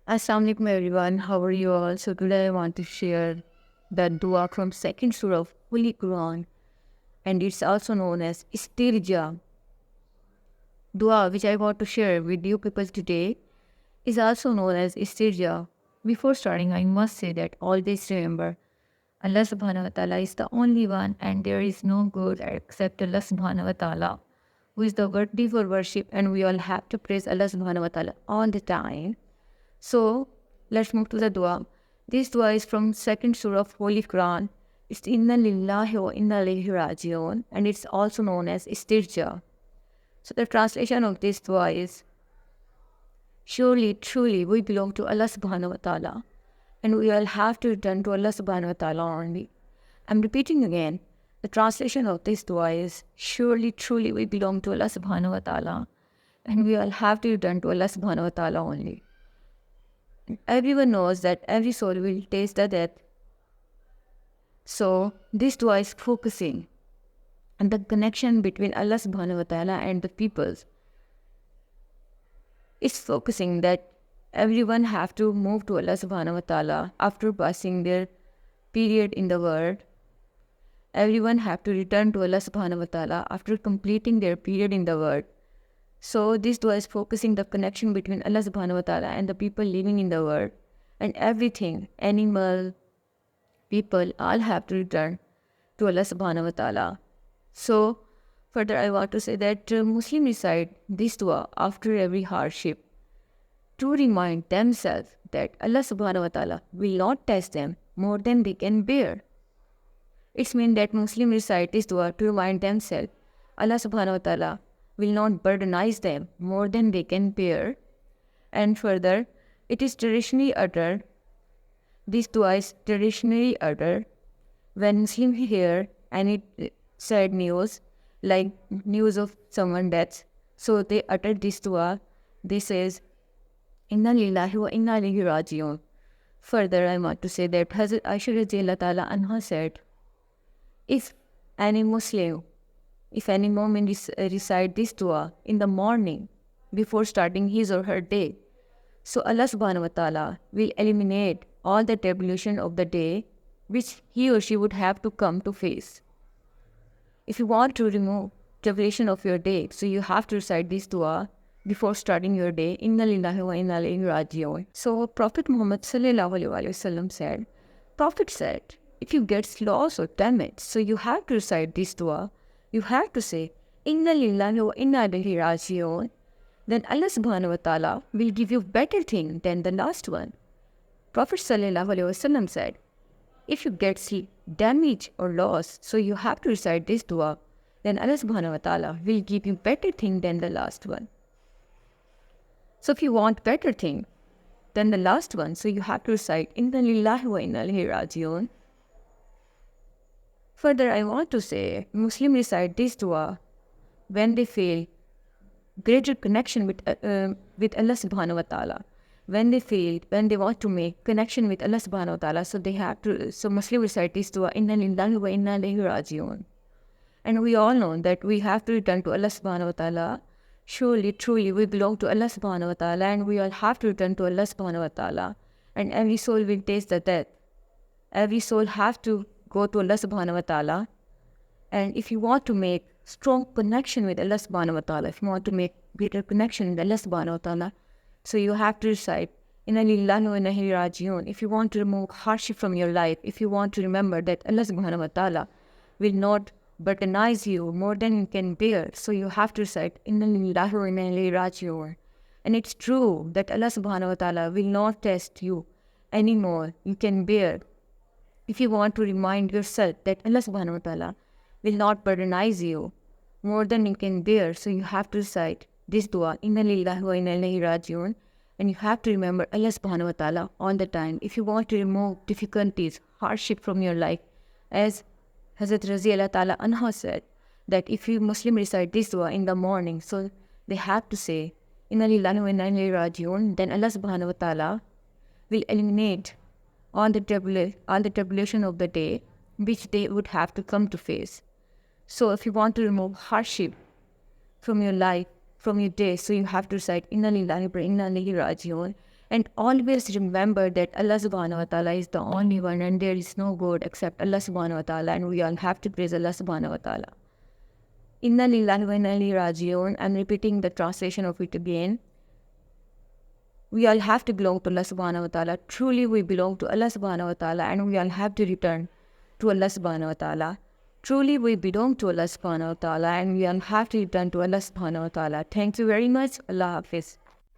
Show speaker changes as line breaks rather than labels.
Assalamu alaikum everyone, how are you all? So today I want to share the dua from second surah of Holy Quran, and it's also known as Istirja. Dua which I want to share with you people today is also known as Istirja. Before starting, I must say that always remember Allah subhanahu wa ta'ala is the only one and there is no good except Allah subhanahu wa ta'ala, who is the worthy for worship, and we all have to praise Allah subhanahu wa ta'ala all the time. So let's move to the dua. This dua is from second surah of Holy Quran. It's Inna Lillahi wa Inna Ilaihi Raji'un, and it's also known as Istirja. So the translation of this dua is: surely, truly, we belong to Allah subhanahu wa ta'ala, and we all have to return to Allah subhanahu wa ta'ala only. I'm repeating again. The translation of this dua is: surely, truly, we belong to Allah subhanahu wa ta'ala, and we all have to return to Allah subhanahu wa ta'ala only. Everyone knows that every soul will taste the death. So this dua is focusing on the connection between Allah subhanahu wa ta'ala and the peoples. It's focusing that everyone have to move to Allah subhanahu wa ta'ala after passing their period in the world. Everyone have to return to Allah subhanahu wa ta'ala after completing their period in the world. So this dua is focusing the connection between Allah subhanahu wa ta'ala and the people living in the world, and everything, animal, people, all have to return to Allah subhanahu wa ta'ala. So further I want to say that Muslims recite this dua after every hardship to remind themselves that Allah subhanahu wa ta'ala will not test them more than they can bear. It means that Muslims recite this dua to remind themselves Allah subhanahu wa ta'ala will not burdenize them more than they can bear. And further, it is traditionally uttered, this dua is traditionally uttered when Muslims hear any sad news, like news of someone death. So they utter this dua. This says, Inna Lillahi wa Inna Ilaihi Raji'un. Further, I want to say that Hazrat Aisha Radhiyallahu Ta'ala Anha said, if any Muslim, if any woman recite this dua in the morning before starting his or her day, so Allah subhanahu wa ta'ala will eliminate all the tribulation of the day which he or she would have to come to face. If you want to remove tribulation of your day, so you have to recite this dua before starting your day. Inna Lillahi wa Inna Ilaihi Raji'un. So Prophet Muhammad sallallahu alaihi wasallam said, Prophet said, if you get lost or damaged, so you have to recite this dua. You have to say, Inna Lillahi wa Inna Ilaihi Raji'un. Then Allah subhanahu wa ta'ala will give you better thing than the last one. Prophet sallallahu alaihi wasallam said, if you get damage or loss, so you have to recite this dua. Then Allah subhanahu wa ta'ala will give you better thing than the last one. So if you want better thing than the last one, so you have to recite Inna Lillahi wa Inna Ilaihi Raji'un. Further, I want to say, Muslims recite this dua when they feel greater connection with Allah subhanahu wa ta'ala. When they want to make connection with Allah subhanahu wa ta'ala, so Muslims recite this dua, Inna Lillahi wa Inna Ilaihi Raji'un. And we all know that we have to return to Allah subhanahu wa ta'ala. Surely, truly, we belong to Allah subhanahu wa ta'ala, and we all have to return to Allah subhanahu wa ta'ala. And every soul will taste the death. Every soul have to go to Allah subhanahu wa ta'ala. And if you want to make strong connection with Allah subhanahu wa ta'ala, if you want to make greater connection with Allah subhanahu wa ta'ala, so you have to recite Inna Lillahi wa Inna Ilaihi Raji'un. If you want to remove hardship from your life, if you want to remember that Allah subhanahu wa ta'ala will not burdenize you more than you can bear, so you have to recite Inna Lillahi wa Inna Ilaihi Raji'un. And it's true that Allah subhanahu wa ta'ala will not test you anymore you can bear. If you want to remind yourself that Allah subhanahu wa ta'ala will not burdenize you more than you can bear, so you have to recite this dua, Inna Lillahi wa Inna Ilaihi Raji'un, and you have to remember Allah subhanahu wa ta'ala all the time. If you want to remove difficulties, hardship from your life, as Hazrat Radhiyallahu Ta'ala Anha said, that if you Muslim recite this dua in the morning, so they have to say, Inna Lillahi wa Inna Ilaihi Raji'un, then Allah subhanahu wa ta'ala will eliminate all the tribulation of the day which they would have to come to face. So if you want to remove hardship from your life, from your day, so you have to recite Inna Lillahi wa Inna Ilaihi Raji'un. And always remember that Allah subhanahu wa ta'ala is the only one and there is no God except Allah subhanahu wa ta'ala, and we all have to praise Allah subhanahu wa ta'ala. Inna Lillahi wa Inna Ilaihi Raji'un. I'm repeating the translation of it again. We all have to belong to Allah subhanahu wa ta'ala. Truly we belong to Allah subhanahu wa ta'ala, and we all have to return to Allah subhanahu wa ta'ala. Truly we belong to Allah subhanahu wa ta'ala, and we all have to return to Allah subhanahu wa ta'ala. Thank you very much. Allah Hafiz.